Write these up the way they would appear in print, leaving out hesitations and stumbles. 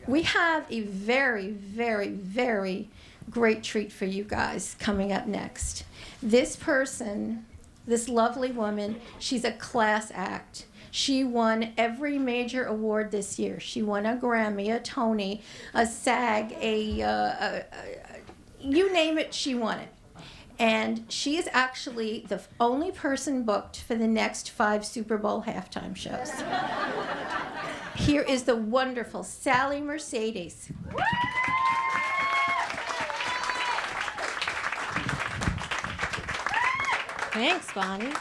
We have a very, very, very great treat for you guys coming up next. This person, this lovely woman, she's a class act. She won every major award this year. She won a Grammy, a Tony, a SAG, you name it, she won it. And she is actually the only person booked for the next 5 Super Bowl halftime shows. Here is the wonderful Sally Mercedes. Thanks, Bonnie.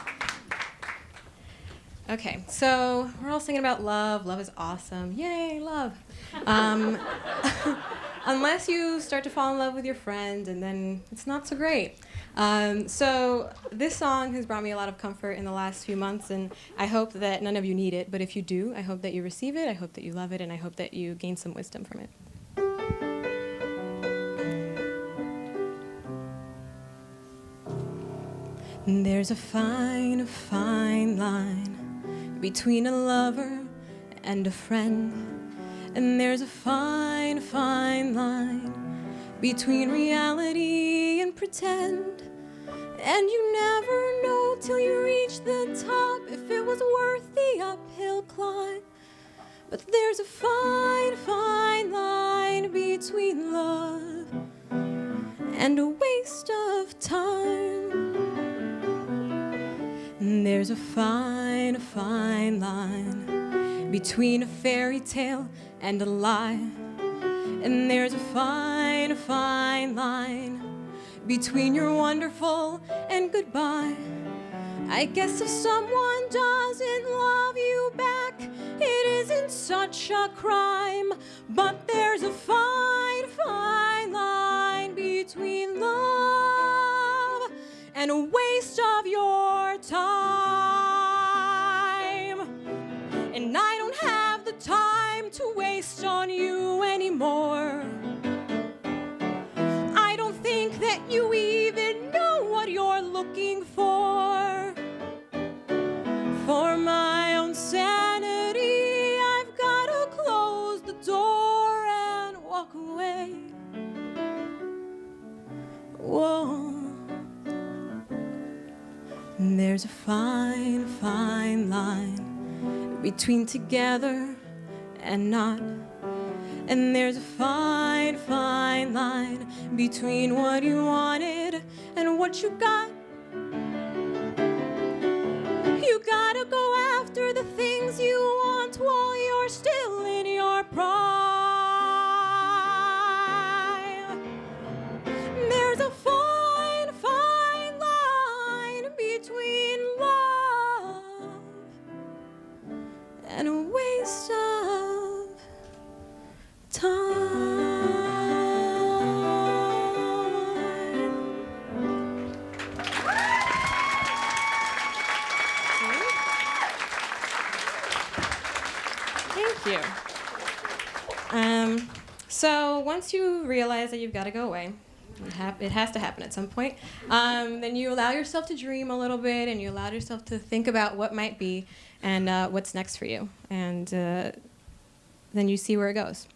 Okay, so we're all singing about love. Love is awesome. Yay, love. Unless you start to fall in love with your friend, and then it's not so great. So this song has brought me a lot of comfort in the last few months, and I hope that none of you need it, but if you do, I hope that you receive it, I hope that you love it, and I hope that you gain some wisdom from it. There's a fine, fine line between a lover and a friend. And there's a fine, fine line between reality and pretend. And you never know till you reach the top if it was worth the uphill climb. But there's a fine, fine line between love and a waste of time. And there's a fine, fine line between a fairy tale and a lie. And there's a fine, fine line between you're wonderful and goodbye. I guess if someone doesn't love you back, it isn't such a crime. But there's a fine, fine line between love and a waste of your time. And I don't have the time to waste on you anymore. I don't think that you even know what you're looking for. For my own sanity, I've gotta close the door and walk away. Whoa. There's a fine, fine line between together and not. And there's a fine, fine line between what you wanted and what you got. You gotta go after the things you want while you're still in your prime. There's a fine, fine line between love and a waste of time. Thank you. So once you realize that you've got to go away, it has to happen at some point, then you allow yourself to dream a little bit, and you allow yourself to think about what might be and what's next for you. And then you see where it goes.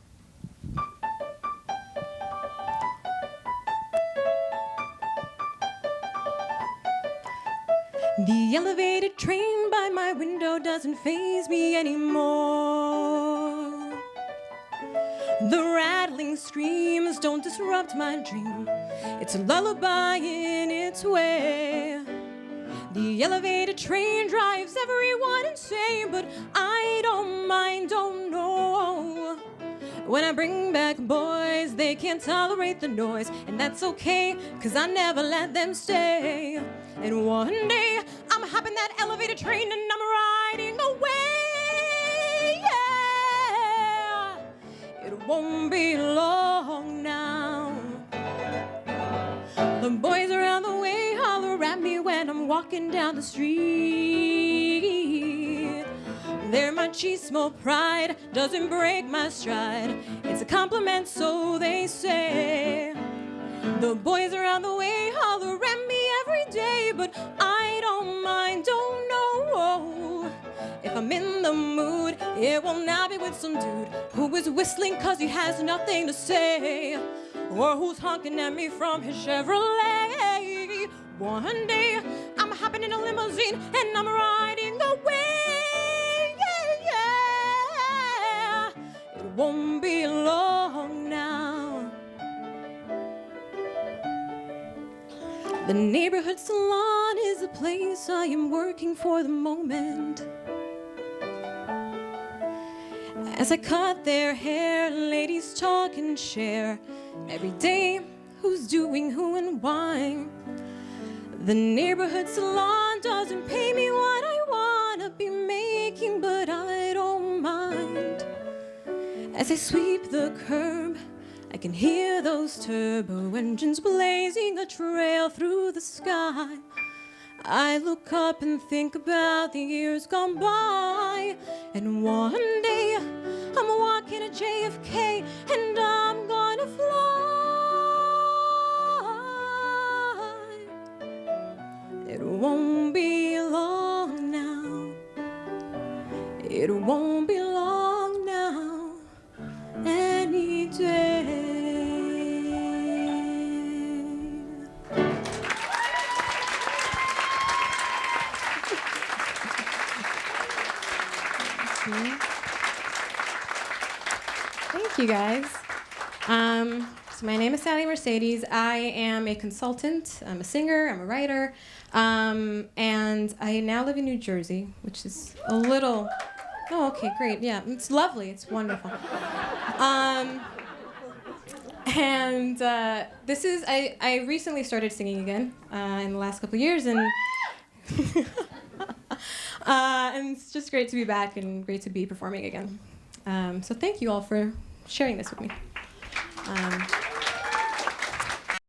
The elevated train by my window doesn't faze me anymore. The rattling screams don't disrupt my dream. It's a lullaby in its way. The elevated train drives everyone insane, but I don't mind, don't know. When I bring back boys, they can't tolerate the noise, and that's okay, 'cause I never let them stay. And one day, I'm hopping that elevated train and I'm riding away, yeah. It won't be long now. The boys around the way holler at me when I'm walking down the street. They're my chismo pride, doesn't break my stride. It's a compliment, so they say. The boys around the way holler at me every day, but I don't mind, don't know. If I'm in the mood, It will not be with some dude who is whistling cause he has nothing to say, or who's honking at me from his Chevrolet. One day I'm hopping in a limousine and I'm riding away. Yeah, yeah. It won't be long now. The neighborhood salon is the place I am working for the moment. As I cut their hair, ladies talk and share every day who's doing who and why. The neighborhood salon doesn't pay me what I wanna be making, but I don't mind. As I sweep the curb, I can hear those turbo engines blazing a trail through the sky. I look up and think about the years gone by, and one day I'm walking at JFK and I'm gonna fly. It won't be long now. It won't be long now. Any day. Thank you, guys. So my name is Sally Mercedes. I am a consultant. I'm a singer. I'm a writer. And I now live in New Jersey, which is a little... Oh, okay, great. Yeah, it's lovely. It's wonderful. This is... I recently started singing again in the last couple of years, and... and it's just great to be back and great to be performing again. So thank you all for sharing this with me.